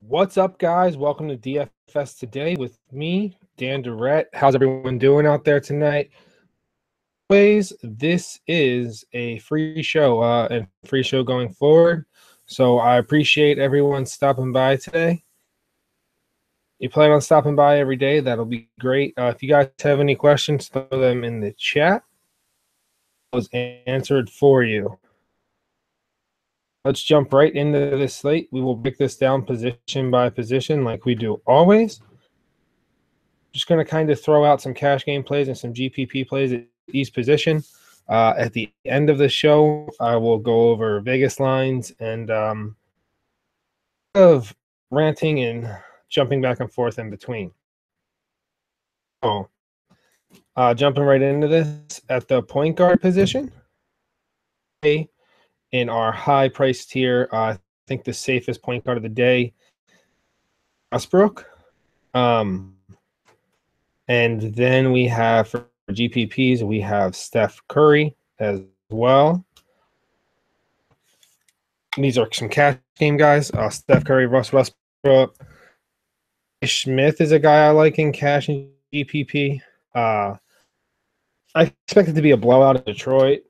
What's up, guys? Welcome to DFS Today with me, Dan Dorrett. How's everyone doing out there tonight? Always, this is a free show and free show going forward. So I appreciate everyone stopping by today. You plan on stopping by every day? That'll be great. If you guys have any questions, throw them in the chat. It was answered for you. Let's jump right into this slate. We will break this down position by position like we do always. Just going to kind of throw out some cash game plays and some GPP plays at each position. At the end of the show, I will go over Vegas lines and of ranting and jumping back and forth in between. So, jumping right into this, at the point guard position, in our high price tier, I think the safest point guard of the day, Westbrook. And then we have for GPPs, we have Steph Curry as well. These are some cash game guys. Steph Curry, Russ Westbrook. Smith is a guy I like in cash and GPP. I expect it to be a blowout in Detroit.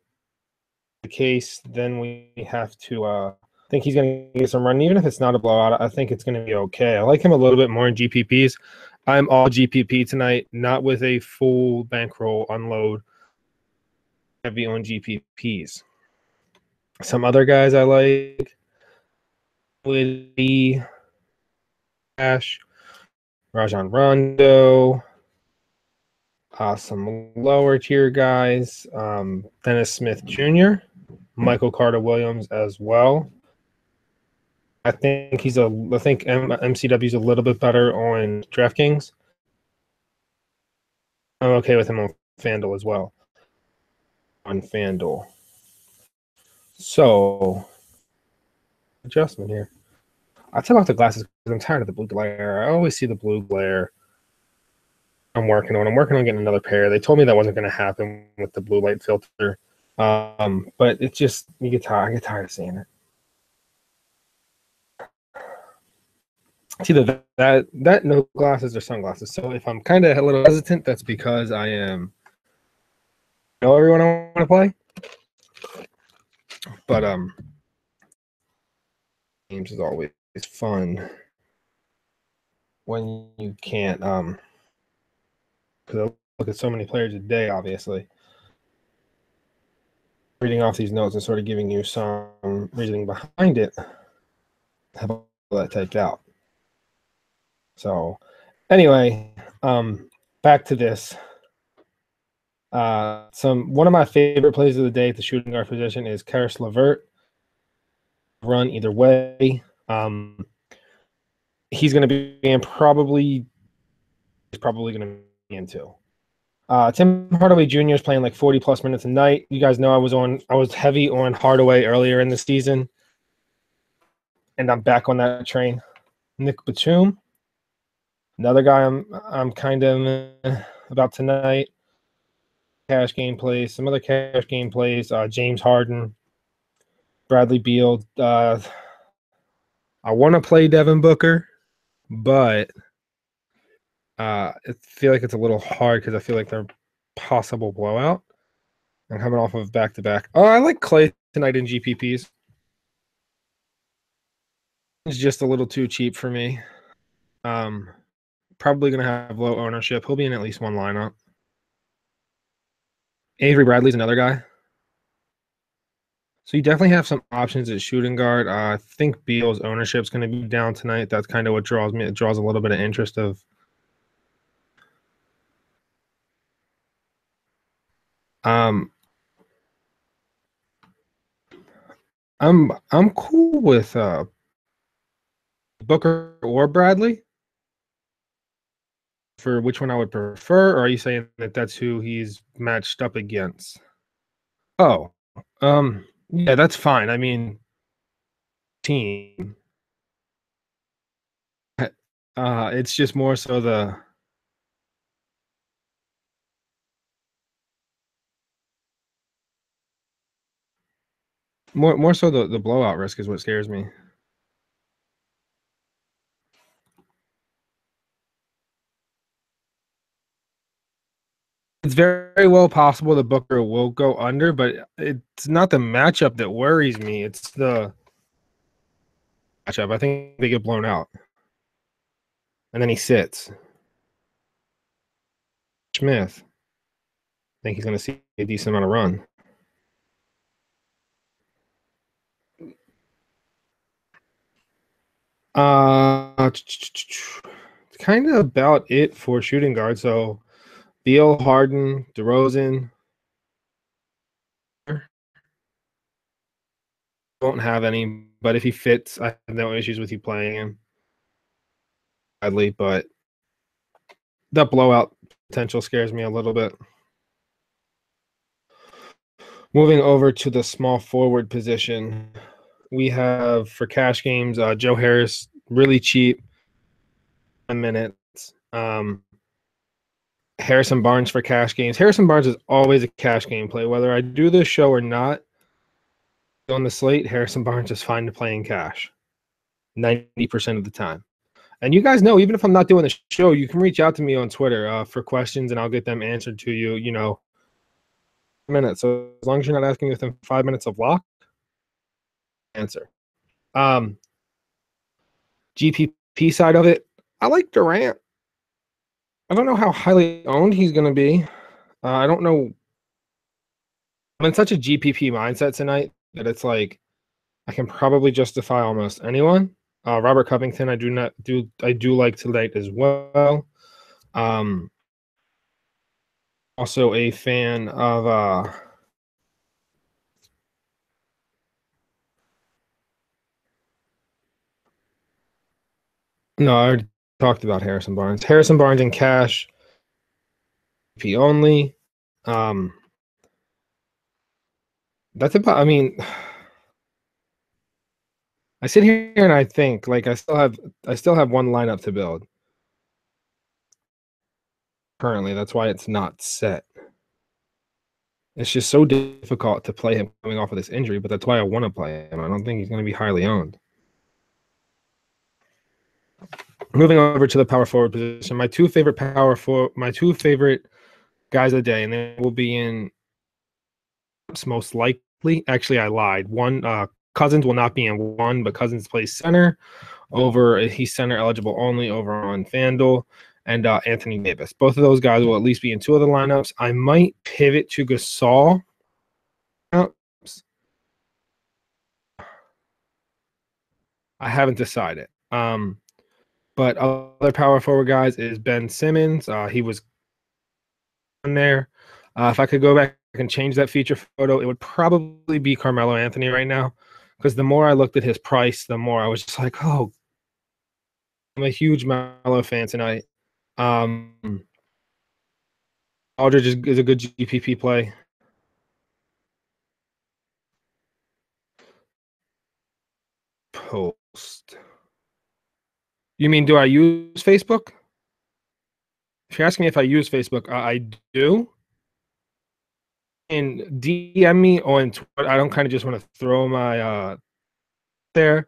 The case, then we have to think he's going to get some run. Even if it's not a blowout, I think it's going to be okay. I like him a little bit more in GPPs. I'm all GPP tonight, not with a full bankroll unload. Heavy on GPPs. Some other guys I like would be Cash, Rajon Rondo, some lower tier guys, Dennis Smith Jr., Michael Carter Williams as well. I think MCW's a little bit better on DraftKings. I'm okay with him on FanDuel as well. On FanDuel. So, adjustment here. I took off the glasses because I'm tired of the blue glare. I always see the blue glare. I'm working on getting another pair. They told me that wasn't going to happen with the blue light filter. But it's just, I get tired of seeing it. It's either that no glasses or sunglasses. So if I'm kind of a little hesitant, that's because I am everyone I want to play. But games is always fun when you can't because I look at so many players a day, obviously. Reading off these notes and sort of giving you some reasoning behind it. Have all that typed out. So anyway, back to this. One of my favorite plays of the day at the shooting guard position is Karis LeVert. Run either way. He's going to be in probably going to be in too. Tim Hardaway Jr. is playing like 40 plus minutes a night. You guys know I was heavy on Hardaway earlier in the season, and I'm back on that train. Nick Batum, another guy I'm kind of about tonight. Cash game plays, some other cash game plays. James Harden, Bradley Beal. I want to play Devin Booker, but I feel like it's a little hard because I feel like they're possible blowout. I'm coming off of back-to-back. Oh, I like Clay tonight in GPPs. It's just a little too cheap for me. Probably going to have low ownership. He'll be in at least one lineup. Avery Bradley's another guy. So you definitely have some options at shooting guard. I think Beal's ownership is going to be down tonight. That's kind of what draws me. It draws a little bit of interest of I'm cool with Booker or Bradley. For which one I would prefer, or are you saying that that's who he's matched up against? Oh, yeah, that's fine. I mean, team. It's just more so more so the blowout risk is what scares me. it's very well possible the Booker will go under, but it's not the matchup that worries me. It's the matchup. I think they get blown out. And then he sits. Smith. I think he's going to see a decent amount of run. Kind of about it for shooting guard. So Beal, Harden, DeRozan. Won't have any, but if he fits, I have no issues with you playing him. Badly, but that blowout potential scares me a little bit. Moving over to the small forward position, we have for cash games Joe Harris, really cheap, 10 minutes. Harrison Barnes for cash games. Harrison Barnes is always a cash game play. Whether I do this show or not, on the slate, Harrison Barnes is fine to play in cash 90% of the time. And you guys know, even if I'm not doing the show, you can reach out to me on Twitter for questions, and I'll get them answered to you, minutes. So as long as you're not asking within 5 minutes of lock, answer. GPP side of it, I like Durant. I don't know how highly owned he's going to be. I don't know. I'm in such a GPP mindset tonight that it's like I can probably justify almost anyone. Robert Covington, I do like tonight as well. Also a fan of no, I already talked about Harrison Barnes. Harrison Barnes in cash, P only. That's about. I mean, I sit here and I think like I still have one lineup to build currently. That's why it's not set. It's just so difficult to play him coming off of this injury, but that's why I want to play him. I don't think he's going to be highly owned. Moving over to the power forward position, my two favorite guys of the day, and they will be in most likely. Actually, I lied. One, Cousins will not be in one, but Cousins plays center over. He's center eligible only over on FanDuel. And Anthony Davis. Both of those guys will at least be in two of the lineups. I might pivot to Gasol. I haven't decided. But other power forward guys is Ben Simmons. He was on there. If I could go back and change that feature photo, it would probably be Carmelo Anthony right now. Because the more I looked at his price, the more I was just like, oh, I'm a huge Melo fan tonight. Aldridge is a good GPP play. Post. You mean, do I use Facebook? If you're asking me if I use Facebook, I do. And DM me on Twitter. I don't kind of just want to throw my there,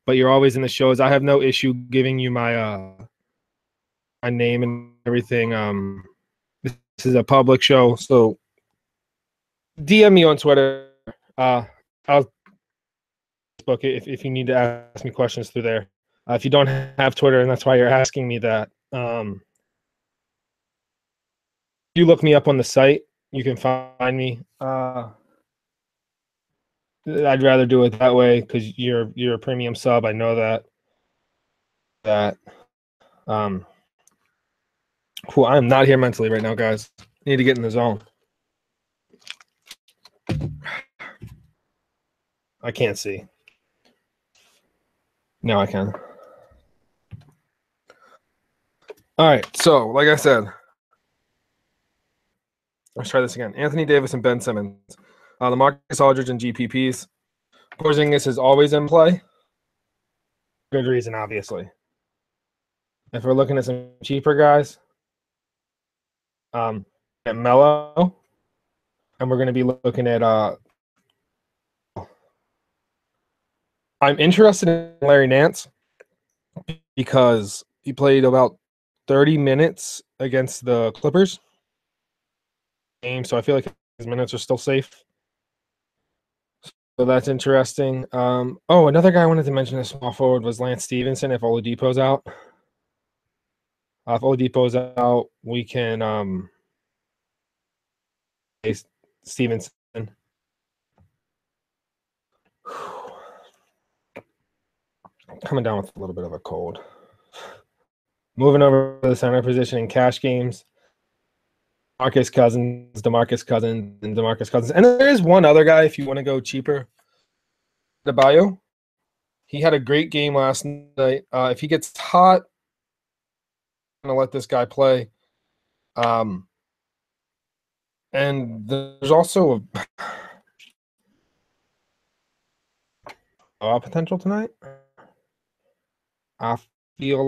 but you're always in the shows. I have no issue giving you my name and everything. This is a public show, so DM me on Twitter. I'll book it if you need to ask me questions through there. If you don't have Twitter, and that's why you're asking me that, you look me up on the site. You can find me. I'd rather do it that way because you're a premium sub. I know that. Cool. I'm not here mentally right now, guys. I need to get in the zone. I can't see. Now I can. All right. So, like I said, let's try this again. Anthony Davis and Ben Simmons. The Marcus Aldridge and GPPs. Porzingis is always in play. Good reason, obviously. If we're looking at some cheaper guys, at Melo, and we're going to be looking at I'm interested in Larry Nance because he played about 30 minutes against the Clippers. game, so I feel like his minutes are still safe. So that's interesting. Another guy I wanted to mention, a small forward, was Lance Stevenson. If Oladipo's out, we can Stevenson. Coming down with a little bit of a cold. Moving over to the center position in cash games. DeMarcus Cousins, and there is one other guy if you want to go cheaper. Adebayo. He had a great game last night. If he gets hot, I'm gonna let this guy play. And there's also a potential tonight. I feel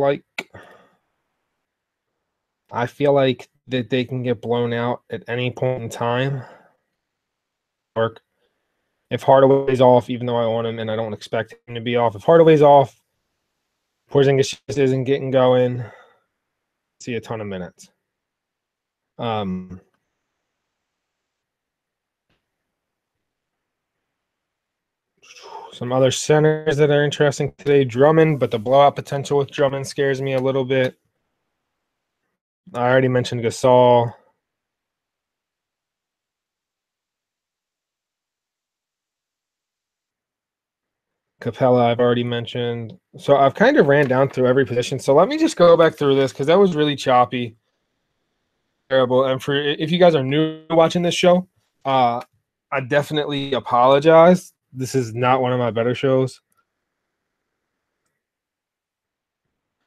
like that they can get blown out at any point in time. Work. If Hardaway's off, even though I want him and I don't expect him to be off, if Hardaway's off, Porzingis just isn't getting going. See a ton of minutes. Some other centers that are interesting today. Drummond, but the blowout potential with Drummond scares me a little bit. I already mentioned Gasol. Capella, I've already mentioned. So I've kind of ran down through every position. So let me just go back through this because that was really choppy. Terrible. And for if you guys are new watching this show, I definitely apologize. This is not one of my better shows.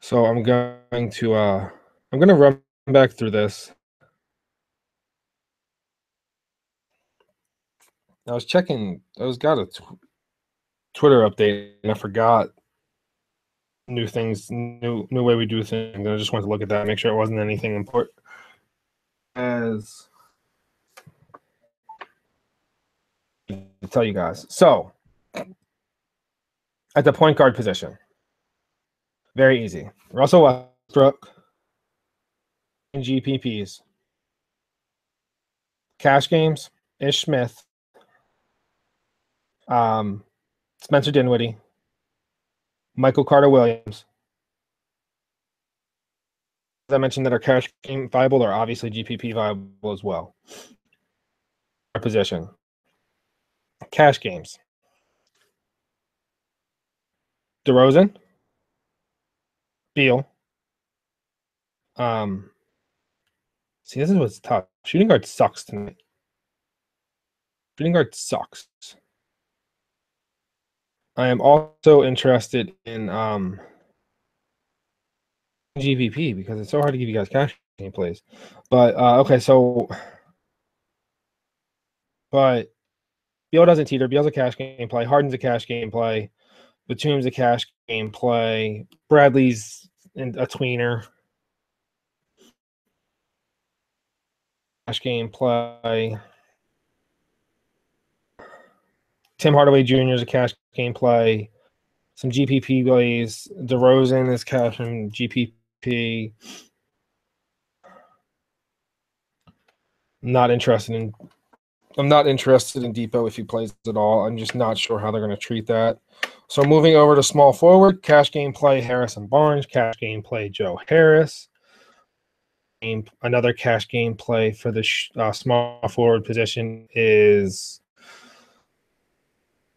So I'm going to run back through this. I was checking. I got a Twitter update, and I forgot new things, new way we do things. And I just wanted to look at that, make sure it wasn't anything important. As to tell you guys, so at the point guard position, very easy. Russell Westbrook and GPPs, cash games, Ish Smith, Spencer Dinwiddie, Michael Carter Williams. As I mentioned, that are cash game viable are obviously GPP viable as well. Our position. Cash games. DeRozan. Beal. See, this is what's tough. Shooting guard sucks tonight. Shooting guard sucks. I am also interested in GPP because it's so hard to give you guys cash game plays. But okay, so but Beal doesn't teeter. Beal's a cash game play. Harden's a cash game play. Batum's a cash game play. Bradley's a tweener. Cash game play. Tim Hardaway Jr. is a cash game play. Some GPP plays. DeRozan is cash and GPP. I'm not interested in Depot if he plays at all. I'm just not sure how they're going to treat that. So moving over to small forward, cash game play Harrison Barnes, cash game play Joe Harris. Another cash game play for the small forward position is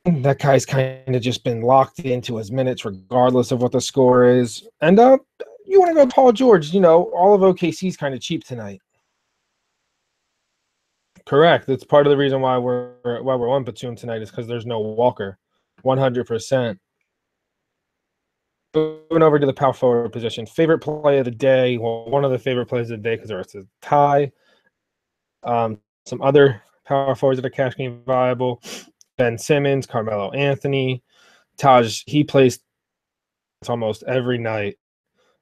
that guy's kind of just been locked into his minutes regardless of what the score is. And you want to go Paul George, all of OKC's kind of cheap tonight. Correct. That's part of the reason why we're on Batum tonight is because there's no Walker. 100%. Moving over to the power forward position. Favorite play of the day. Well, one of the favorite plays of the day because it's a tie. Some other power forwards that are cash game viable. Ben Simmons, Carmelo Anthony, Taj. He plays almost every night.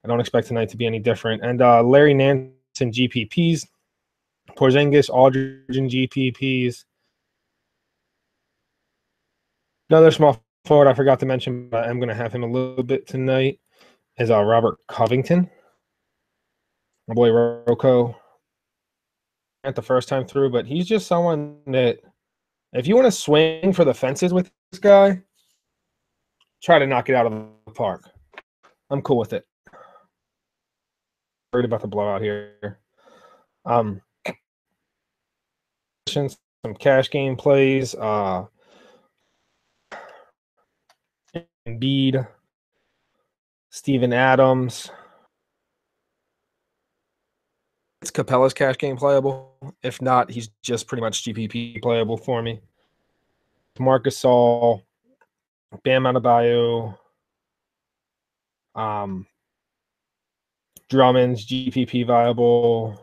I don't expect tonight to be any different. And Larry Nance and GPPs. Porzingis, Aldridge, and GPPs. Another small forward I forgot to mention, but I'm going to have him a little bit tonight, is Robert Covington. My boy Rocco. the first time through, but he's just someone that if you want to swing for the fences with this guy, try to knock it out of the park. I'm cool with it. Worried about the blowout here. Some cash game plays. Embiid, Steven Adams. It's Capella's cash game playable. If not, he's just pretty much GPP playable for me. Marcus Gasol, Bam Adebayo, Drummond's GPP viable.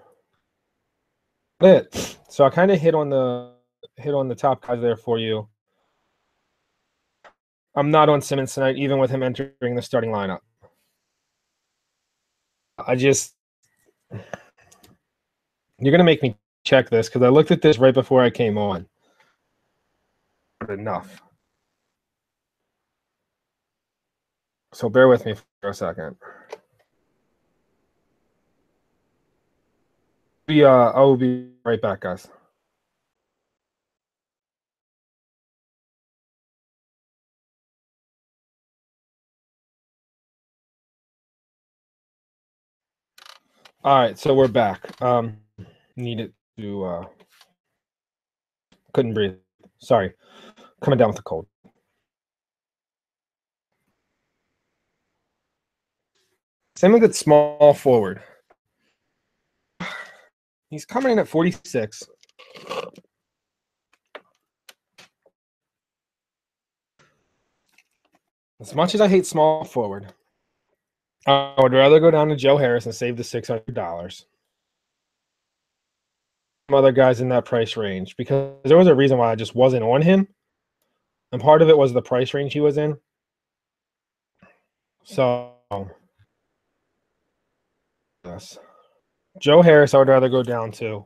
It. So I kind of hit on the top guys there for you. I'm not on Simmons tonight, even with him entering the starting lineup. You're gonna make me check this because I looked at this right before I came on. Enough. So bear with me for a second. I will be right back, guys. All right, so we're back. Needed to couldn't breathe. Sorry. Coming down with the cold. Same with the small forward. He's coming in at 46. As much as I hate small forward, I would rather go down to Joe Harris and save the $600. Some other guys in that price range, because there was a reason why I just wasn't on him. And part of it was the price range he was in. So, yes. Joe Harris, I would rather go down to.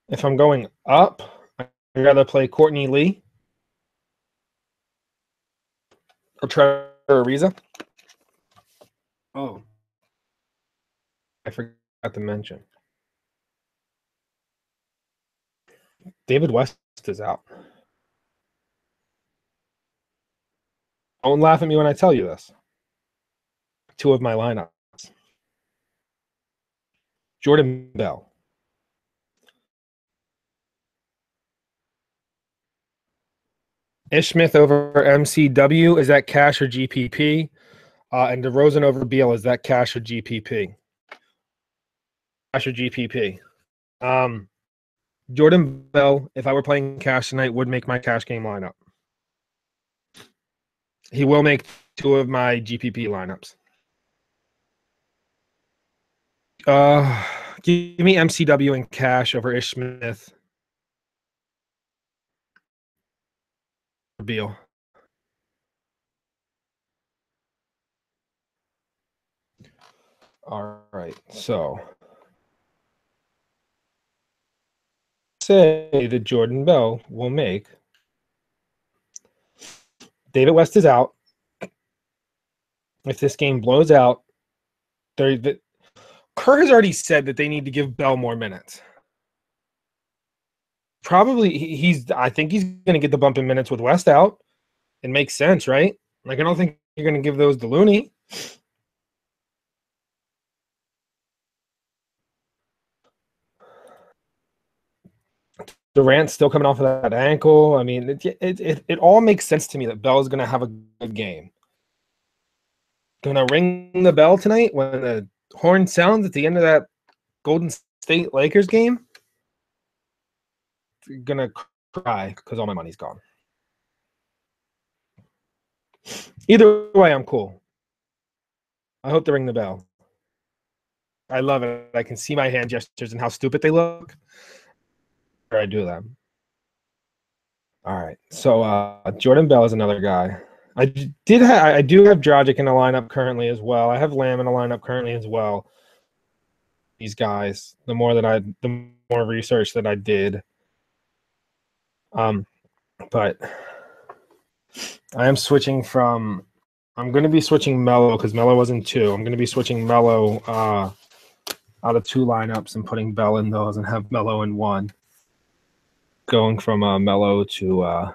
If I'm going up, I'd rather play Courtney Lee or Trevor Ariza. Oh, I forgot to mention. David West is out. Don't laugh at me when I tell you this. 2 of my lineups. Jordan Bell. Ish Smith over MCW. Is that cash or GPP? And DeRozan over Beal. Is that cash or GPP? Cash or GPP. Jordan Bell, if I were playing cash tonight, would make my cash game lineup. He will make 2 of my GPP lineups. Give me MCW and cash over Ish Smith. Beal. All right, so say that Jordan Bell will make. David West is out. If this game blows out, Kerr has already said that they need to give Bell more minutes. Probably I think he's going to get the bump in minutes with West out. It makes sense, right? Like, I don't think you're going to give those to Looney. Durant's still coming off of that ankle. I mean, it all makes sense to me that Bell is going to have a good game. Going to ring the bell tonight when the horn sounds at the end of that Golden State Lakers game. Going to cry because all my money's gone. Either way, I'm cool. I hope they ring the bell. I love it. I can see my hand gestures and how stupid they look. Or I do them. All right. So Jordan Bell is another guy. I do have Dragic in the lineup currently as well. I have Lamb in the lineup currently as well. These guys, the more research that I did. But I am switching from I'm going to be switching Melo because Melo was in 2. I'm going to be switching Melo out of 2 lineups and putting Bell in those and have Melo in 1. Going from Melo to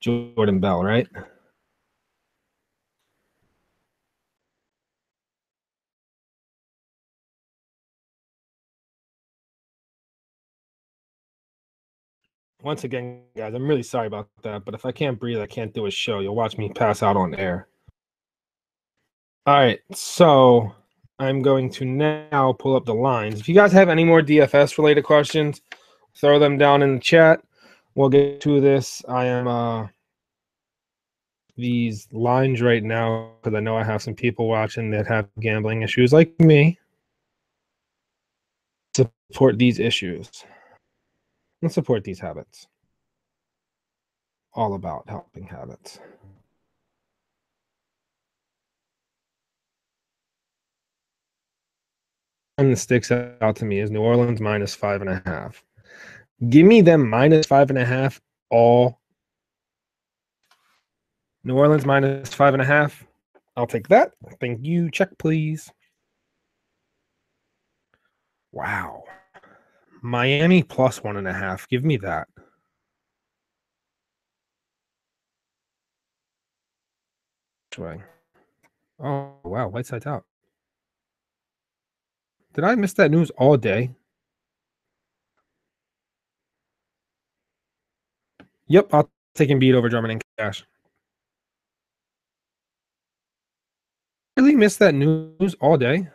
Jordan Bell, right? Once again, guys, I'm really sorry about that, but if I can't breathe, I can't do a show. You'll watch me pass out on air. All right, so I'm going to now pull up the lines. If you guys have any more DFS related questions, throw them down in the chat. We'll get to this. I am these lines right now because I know I have some people watching that have gambling issues like me. Support these issues and support these habits. All about helping habits. One that sticks out to me is New Orleans minus 5.5. Give me them minus 5.5 all. New Orleans minus 5.5. I'll take that. Thank you. Check, please. Wow. Miami plus 1.5. Give me that. Oh, wow. Whiteside's out. Did I miss that news all day? Yep, I'll take Embiid over Drummond and Cash. Really missed that news all day?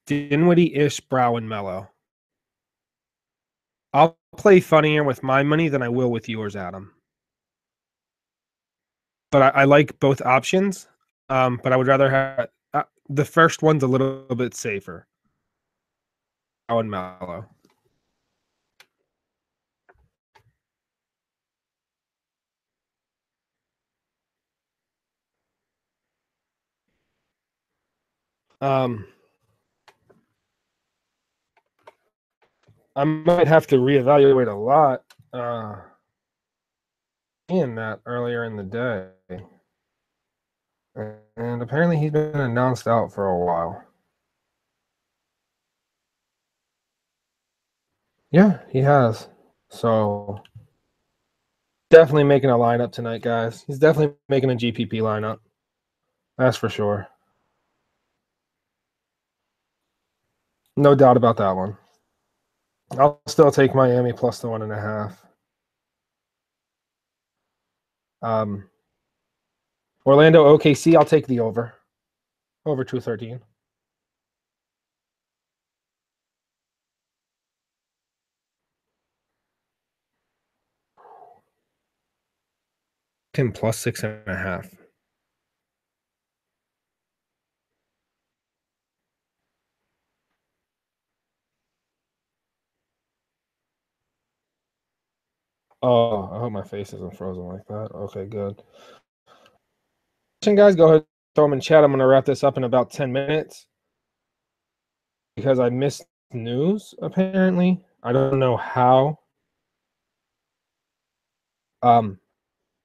Dinwiddie-ish, Brow, and Mello. I'll play funnier with my money than I will with yours, Adam. But I like both options. But I would rather have the first one's a little bit safer. Brow and Mello. I might have to reevaluate a lot in that earlier in the day. And apparently he's been announced out for a while. Yeah, he has. So definitely making a lineup tonight, guys. He's definitely making a GPP lineup. That's for sure. No doubt about that one. I'll still take Miami plus the 1.5. Orlando OKC, I'll take the over. Over 213. Him plus 6.5. Oh, I hope my face isn't frozen like that. Okay, good. Guys, go ahead, throw them in chat. I'm going to wrap this up in about 10 minutes because I missed news, apparently. I don't know how.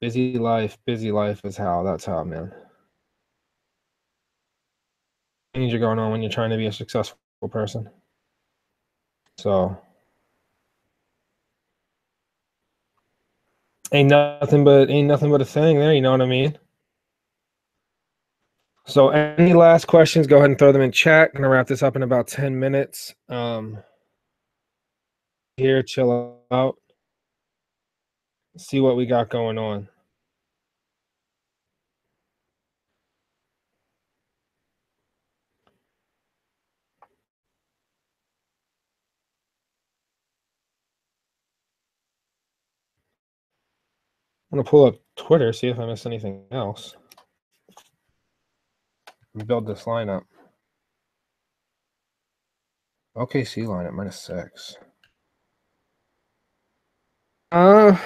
Busy life is how. That's how, man. Things are going on when you're trying to be a successful person. So ain't nothing but a thing there, you know what I mean? So any last questions, go ahead and throw them in chat. I'm gonna wrap this up in about 10 minutes. Here, chill out. See what we got going on. I'm gonna pull up Twitter, see if I missed anything else. Build this lineup. OKC lineup -6. I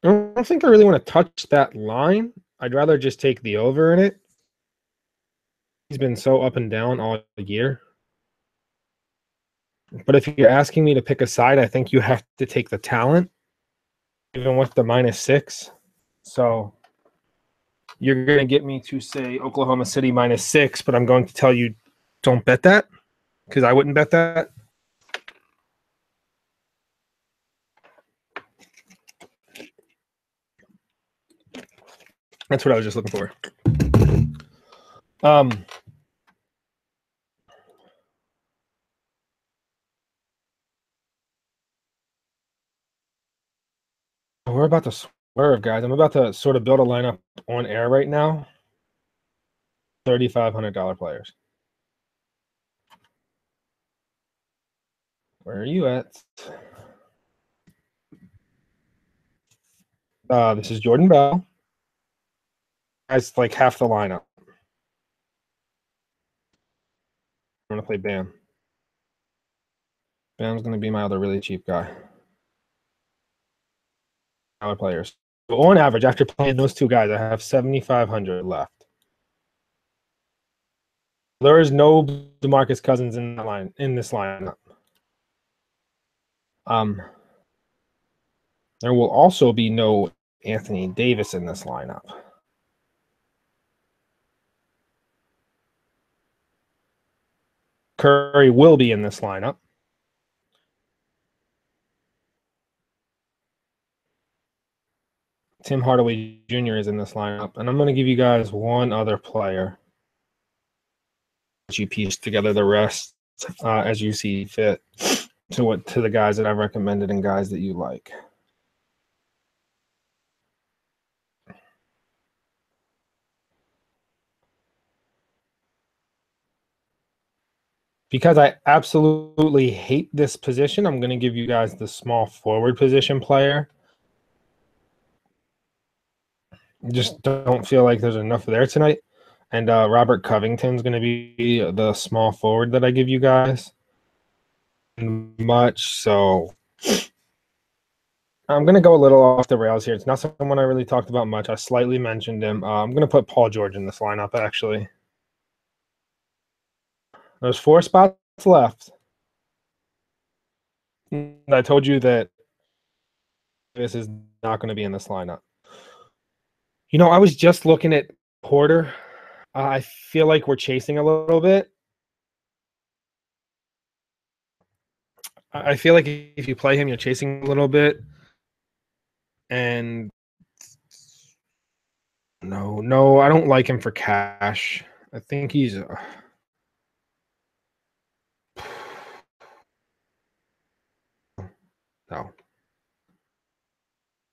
don't think I really want to touch that line. I'd rather just take the over in it. He's been so up and down all year. But if you're asking me to pick a side, I think you have to take the talent, even with the -6. So you're going to get me to say Oklahoma City -6, but I'm going to tell you don't bet that because I wouldn't bet that. That's what I was just looking for. We're about to swerve, guys. I'm about to sort of build a lineup on air right now. $3,500 players. Where are you at? This is Jordan Bell. That's like half the lineup. I'm going to play Bam. Bam's going to be my other really cheap guy. Our players. So on average, after playing those two guys, I have 7,500 left. There is no DeMarcus Cousins in this lineup. There will also be no Anthony Davis in this lineup. Curry will be in this lineup. Tim Hardaway Jr. is in this lineup. And I'm going to give you guys one other player. You piece together the rest as you see fit to the guys that I've recommended and guys that you like. Because I absolutely hate this position, I'm going to give you guys the small forward position player. Just don't feel like there's enough there tonight. And Robert Covington's going to be the small forward that I give you guys. Much so. I'm going to go a little off the rails here. It's not someone I really talked about much. I slightly mentioned him. I'm going to put Paul George in this lineup, actually. There's 4 spots left. I told you that this is not going to be in this lineup. You know, I was just looking at Porter. I feel like we're chasing a little bit. I feel like if you play him, you're chasing a little bit. And no, I don't like him for cash. I think he's no.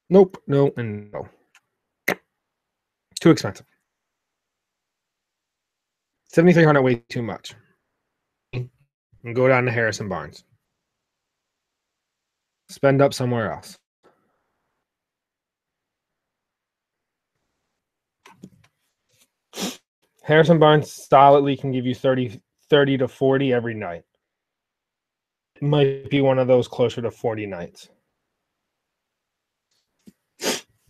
Nope, no, and no. Too expensive. 7,300 way too much. And go down to Harrison Barnes. Spend up somewhere else. Harrison Barnes solidly can give you 30 to 40 every night. It might be one of those closer to 40 nights.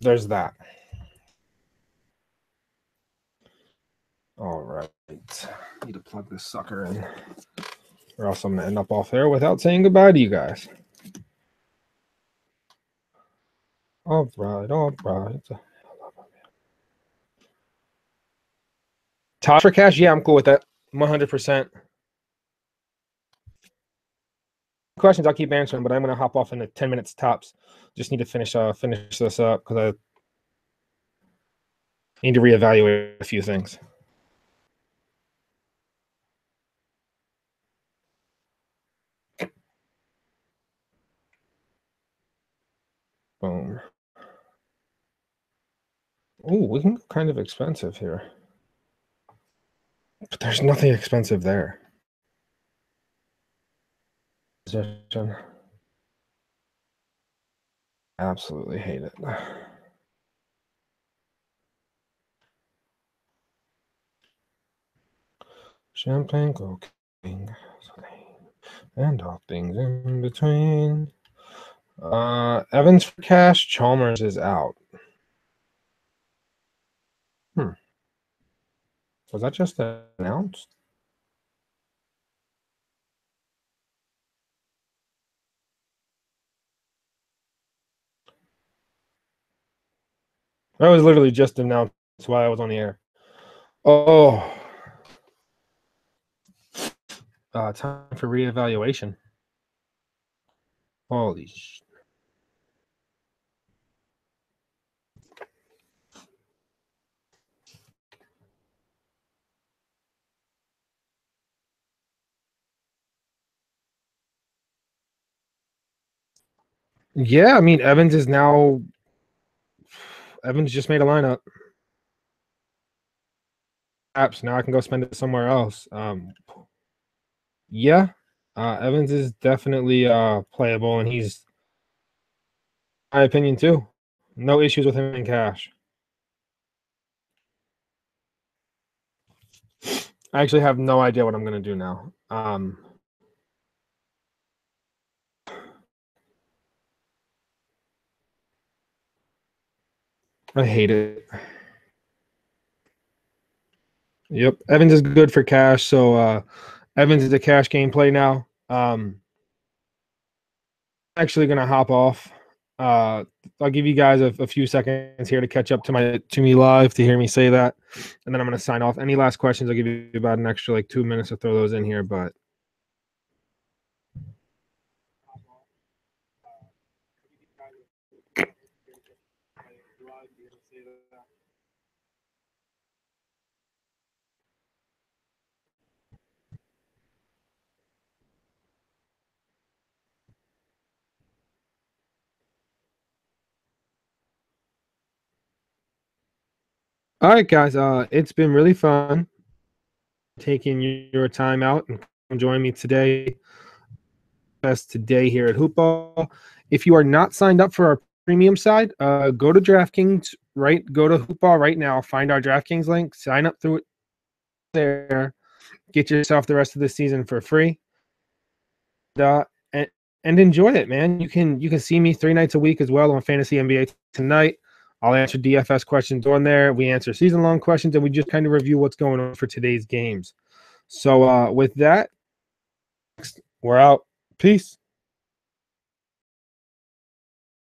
There's that. All right. Need to plug this sucker in. Or else I'm going to end up off air without saying goodbye to you guys. All right. Toss for cash? Yeah, I'm cool with that. 100%. Questions I'll keep answering, but I'm going to hop off in the 10 minutes tops. Just need to finish this up because I need to reevaluate a few things. Boom. Oh, we can go kind of expensive here. But there's nothing expensive there. Position. Absolutely hate it. Champagne, cocaine. and all things in between. Evans for cash. Chalmers is out. Was that just announced? That was literally just announced while I was on the air. Oh, time for reevaluation. Holy sh! Yeah, I mean Evans is now. Evans just made a lineup. Apps now I can go spend it somewhere else. Yeah, Evans is definitely playable, and he's, in my opinion, too. No issues with him in cash. I actually have no idea what I'm gonna do now. I hate it. Yep, Evans is good for cash, so Evans is a cash game play now. Actually gonna hop off. I'll give you guys a few seconds here to catch up to me live to hear me say that, and then I'm gonna sign off. Any last questions? I'll give you about an extra like 2 minutes to throw those in here, but. All right, guys. It's been really fun taking your time out and joining me today. Best today here at Hoopball. If you are not signed up for our premium side, go to DraftKings. Right, go to Hoopball right now. Find our DraftKings link. Sign up through it there. Get yourself the rest of the season for free. And enjoy it, man. You can see me 3 nights a week as well on Fantasy NBA Tonight. I'll answer DFS questions on there. We answer season-long questions, and we just kind of review what's going on for today's games. So with that, we're out. Peace.